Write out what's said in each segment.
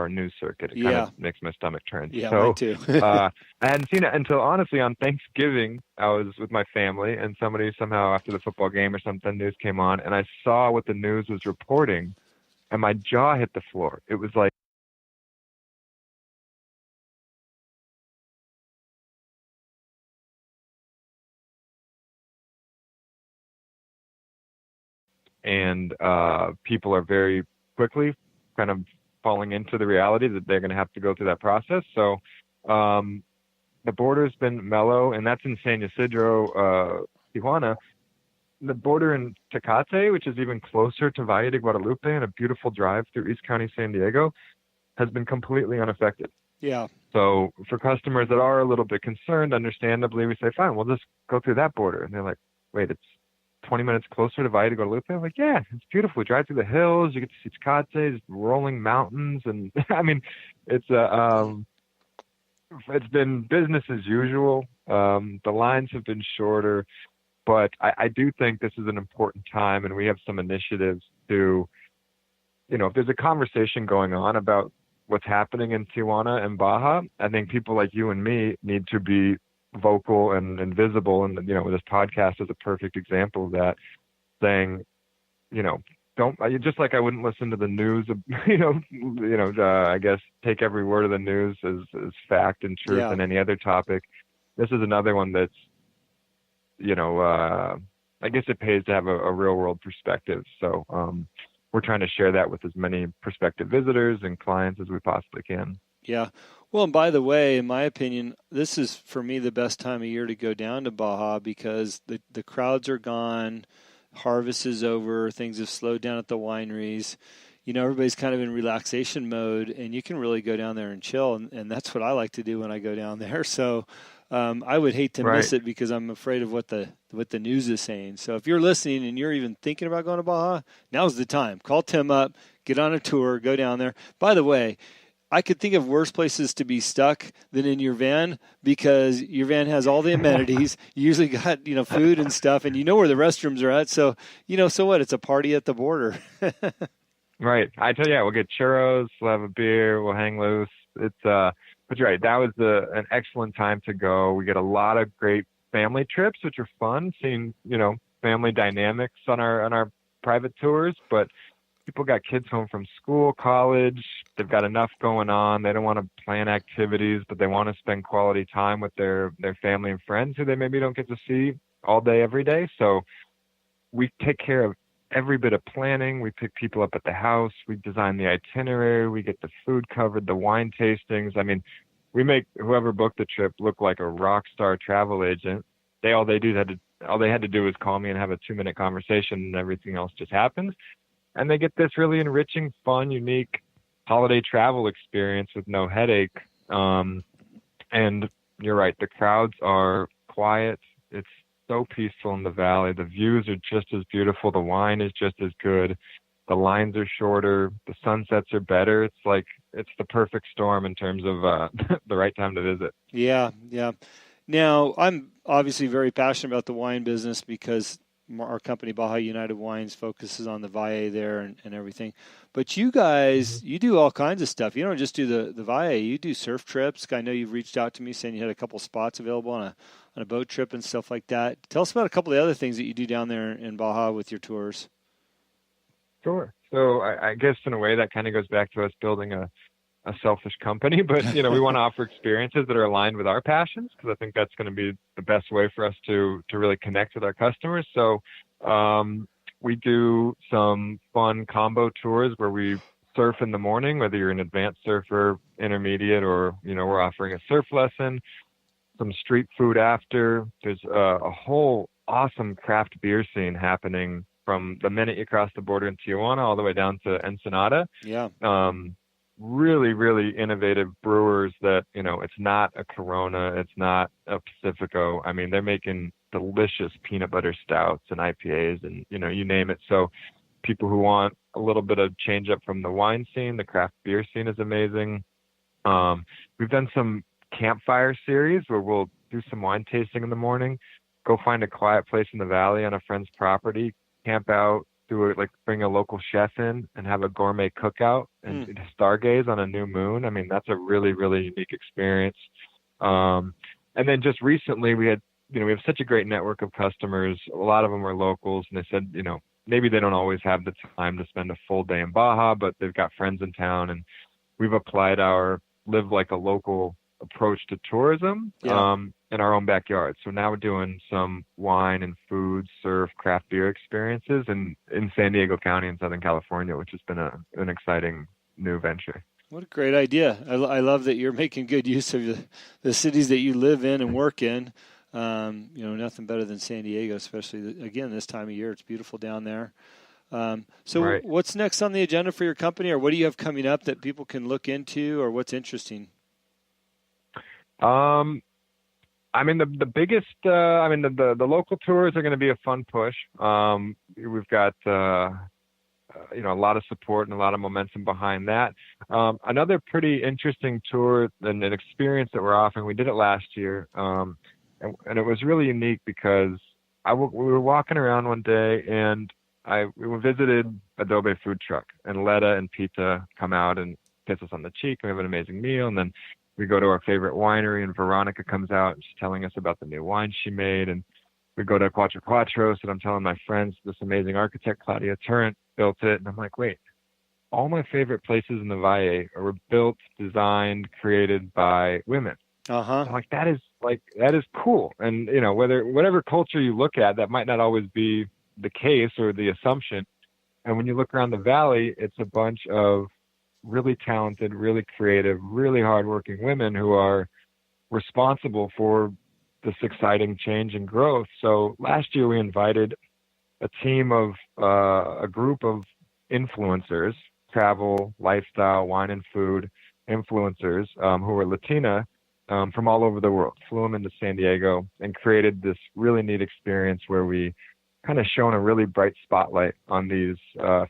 5-hour news circuit. It kind of makes my stomach turn. Yeah, so mine too. I hadn't seen it until, honestly, on Thanksgiving. I was with my family, and somebody somehow after the football game or something, news came on, and I saw what the news was reporting, and my jaw hit the floor. It was like, and people are very quickly kind of falling into the reality that they're going to have to go through that process. So the border's been mellow, and that's in San Ysidro, Tijuana. The border in Tecate, which is even closer to Valle de Guadalupe and a beautiful drive through East County, San Diego, has been completely unaffected. Yeah. So for customers that are a little bit concerned, understandably, we say, fine, we'll just go through that border. And they're like, wait, it's 20 minutes closer to Valle de Guadalupe? I'm like, yeah, it's beautiful. We drive through the hills, you get to see Tecate, rolling mountains, and I mean, it's been business as usual. The lines have been shorter, but I do think this is an important time, and we have some initiatives to, if there's a conversation going on about what's happening in Tijuana and Baja, I think people like you and me need to be vocal and visible. And, this podcast is a perfect example of that, saying, don't, just like I wouldn't listen to the news, I guess take every word of the news as fact and truth in any other topic. This is another one that's, I guess it pays to have a real world perspective. So we're trying to share that with as many prospective visitors and clients as we possibly can. Yeah. Well, and by the way, in my opinion, this is for me the best time of year to go down to Baja because the crowds are gone. Harvest is over. Things have slowed down at the wineries. Everybody's kind of in relaxation mode, and you can really go down there and chill. And that's what I like to do when I go down there. So I would hate to miss it because I'm afraid of what the news is saying. So if you're listening and you're even thinking about going to Baja, now's the time. Call Tim up, get on a tour, go down there. By the way, I could think of worse places to be stuck than in your van because your van has all the amenities. You usually got, food and stuff, and where the restrooms are at. So, so what? It's a party at the border. Right. I tell you, we'll get churros, we'll have a beer, we'll hang loose. But you're right. That was an excellent time to go. We get a lot of great family trips, which are fun, seeing, family dynamics on our private tours, but people got kids home from school, college. They've got enough going on. They don't want to plan activities, but they want to spend quality time with their family and friends who they maybe don't get to see all day, every day. So we take care of every bit of planning. We pick people up at the house. We design the itinerary. We get the food covered, the wine tastings. I mean, we make whoever booked the trip look like a rock star travel agent. All they had to do was call me and have a 2-minute conversation, and everything else just happens. And they get this really enriching, fun, unique holiday travel experience with no headache. And you're right, the crowds are quiet. It's so peaceful in the valley. The views are just as beautiful. The wine is just as good. The lines are shorter. The sunsets are better. It's the perfect storm in terms of the right time to visit. Yeah, yeah. Now, I'm obviously very passionate about the wine business because our company, Baja United Wines, focuses on the Valle there and everything. But you guys, you do all kinds of stuff. You don't just do the Valle. You do surf trips. I know you've reached out to me saying you had a couple spots available on a boat trip and stuff like that. Tell us about a couple of the other things that you do down there in Baja with your tours. Sure. So I guess in a way that kind of goes back to us building a selfish company, but we want to offer experiences that are aligned with our passions, because I think that's going to be the best way for us to really connect with our customers. So we do some fun combo tours where we surf in the morning, whether you're an advanced surfer, intermediate, or we're offering a surf lesson, some street food after. There's a whole awesome craft beer scene happening from the minute you cross the border in Tijuana all the way down to Ensenada. Yeah. Really, really innovative brewers that, it's not a Corona, it's not a Pacifico. I mean, they're making delicious peanut butter stouts and IPAs and, you name it. So people who want a little bit of change up from the wine scene, the craft beer scene is amazing. We've done some campfire series where we'll do some wine tasting in the morning, go find a quiet place in the valley on a friend's property, camp out, bring a local chef in and have a gourmet cookout and stargaze on a new moon. I mean, that's a really, really unique experience. And then just recently we have such a great network of customers. A lot of them are locals, and they said, maybe they don't always have the time to spend a full day in Baja, but they've got friends in town, and we've applied our live like a local approach to tourism in our own backyard. So now we're doing some wine and food, surf, craft beer experiences in San Diego County in Southern California, which has been an exciting new venture. What a great idea. I love that you're making good use of the cities that you live in and work in. Nothing better than San Diego, especially, again, this time of year. It's beautiful down there. Right. What's next on the agenda for your company, or what do you have coming up that people can look into, or what's interesting? I mean, the biggest, the local tours are going to be a fun push. We've got, a lot of support and a lot of momentum behind that. Another pretty interesting tour and an experience that we're offering, we did it last year. And it was really unique because we were walking around one day and we visited Adobe Food Truck, and Letta and Pita come out and kiss us on the cheek, and we have an amazing meal. And then we go to our favorite winery, and Veronica comes out and she's telling us about the new wine she made. And we go to Quattro Quattros, and I'm telling my friends this amazing architect, Claudia Turrent, built it. And I'm like, wait, all my favorite places in the Valle were built, designed, created by women. I'm like, that is cool. And, whatever culture you look at, that might not always be the case or the assumption. And when you look around the Valley, it's a bunch of really talented, really creative, really hardworking women who are responsible for this exciting change and growth. So last year we invited a team of a group of influencers, travel, lifestyle, wine and food influencers who were Latina from all over the world, flew them into San Diego and created this really neat experience where we kind of shone a really bright spotlight on these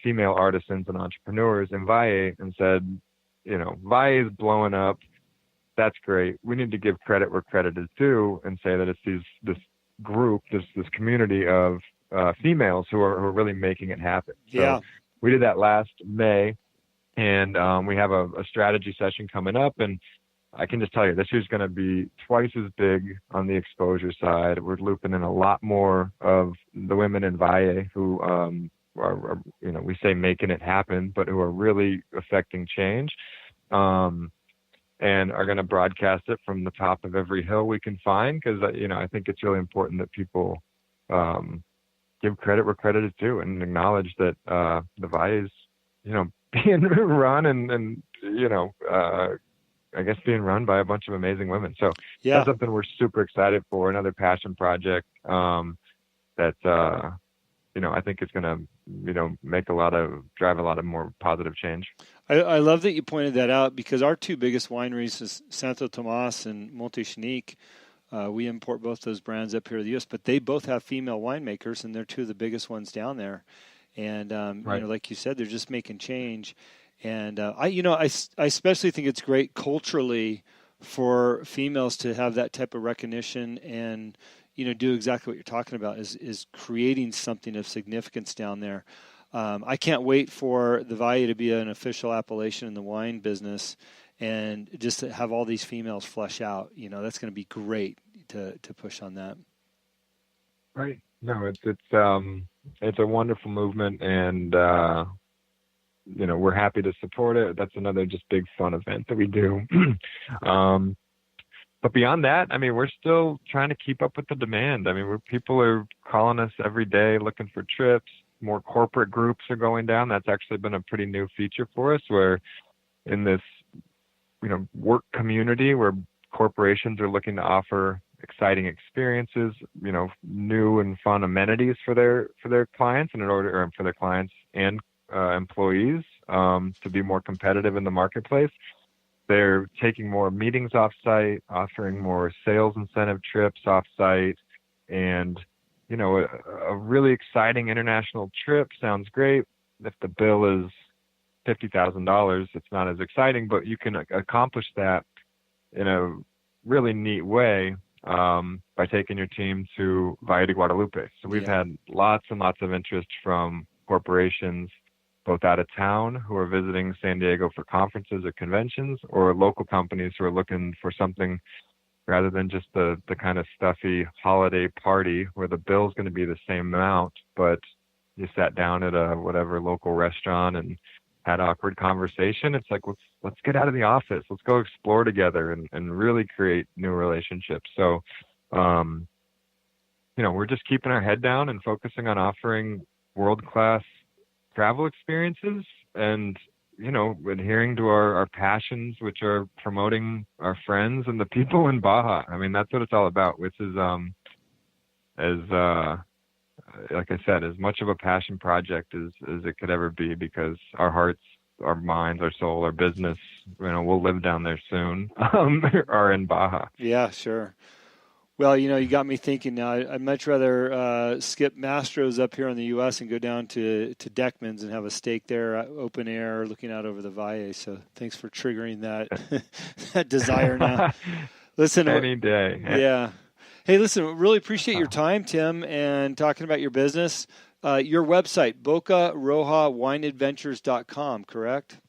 female artisans and entrepreneurs in Valle and said, Valle is blowing up. That's great. We need to give credit where credit is due and say that it's this group, this community of females who are really making it happen. So we did that last May, and we have a strategy session coming up, and I can just tell you, this year's going to be twice as big on the exposure side. We're looping in a lot more of the women in Valle who are we say making it happen, but who are really affecting change, and are going to broadcast it from the top of every hill we can find, because I think it's really important that people give credit where credit is due and acknowledge that the Valle is being run and I guess being run by a bunch of amazing women. So that's something we're super excited for. Another passion project that I think is going to drive a lot of more positive change. I love that you pointed that out, because our two biggest wineries is Santo Tomas and Montechinique. We import both those brands up here to the U.S., but they both have female winemakers, and they're two of the biggest ones down there. And like you said, they're just making change. And I especially think it's great culturally for females to have that type of recognition and do exactly what you're talking about, is creating something of significance down there. I can't wait for the Valle to be an official appellation in the wine business, and just to have all these females flesh out. That's going to be great to push on that. Right. No, it's a wonderful movement, and we're happy to support it. That's another just big fun event that we do. But beyond that, we're still trying to keep up with the demand. People are calling us every day looking for trips. More corporate groups are going down. That's actually been a pretty new feature for us, where in this, work community where corporations are looking to offer exciting experiences, new and fun amenities for their clients, and for their clients and employees to be more competitive in the marketplace. They're taking more meetings off-site, offering more sales incentive trips off-site, and a really exciting international trip sounds great. If the bill is $50,000, it's not as exciting, but you can accomplish that in a really neat way by taking your team to Valle de Guadalupe. So we've had lots and lots of interest from corporations both out of town who are visiting San Diego for conferences or conventions, or local companies who are looking for something rather than just the kind of stuffy holiday party where the bill's going to be the same amount, but you sat down at a whatever local restaurant and had awkward conversation. It's like, let's get out of the office. Let's go explore together and really create new relationships. So, we're just keeping our head down and focusing on offering world-class travel experiences and, adhering to our passions, which are promoting our friends and the people in Baja. I mean, that's what it's all about, which is, like I said, as much of a passion project as it could ever be, because our hearts, our minds, our soul, our business, we'll live down there soon, are in Baja. Yeah, sure. Well, you got me thinking now. I'd much rather skip Mastro's up here in the U.S. and go down to Deckman's and have a steak there, open air, looking out over the Valle. So thanks for triggering that that desire now. Listen, any day. Yeah. Hey, listen, really appreciate your time, Tim, and talking about your business. Your website, BocaRojaWineAdventures.com, correct?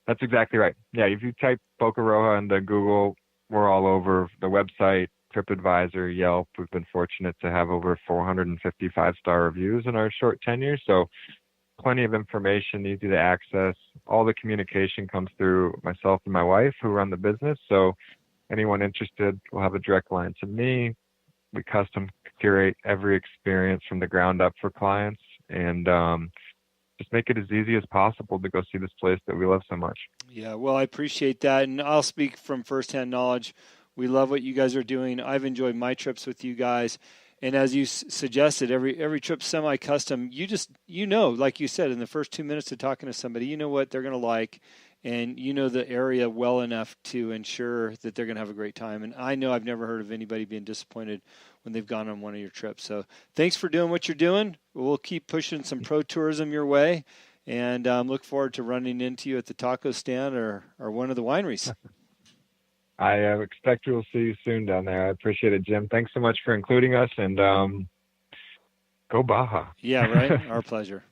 That's exactly right. Yeah, if you type Boca Roja into Google, we're all over the website. TripAdvisor, Yelp. We've been fortunate to have over 450 five-star reviews in our short tenure. So plenty of information, easy to access. All the communication comes through myself and my wife who run the business. So anyone interested will have a direct line to me. We custom curate every experience from the ground up for clients and just make it as easy as possible to go see this place that we love so much. Yeah, well, I appreciate that. And I'll speak from firsthand knowledge. We love what you guys are doing. I've enjoyed my trips with you guys. And as you suggested, every trip's semi-custom. Like you said, in the first 2 minutes of talking to somebody, you know what they're going to like, and you know the area well enough to ensure that they're going to have a great time. And I know I've never heard of anybody being disappointed when they've gone on one of your trips. So thanks for doing what you're doing. We'll keep pushing some pro tourism your way, and look forward to running into you at the taco stand or one of the wineries. I expect we'll see you soon down there. I appreciate it, Jim. Thanks so much for including us, and go Baja. Yeah, right. Our pleasure.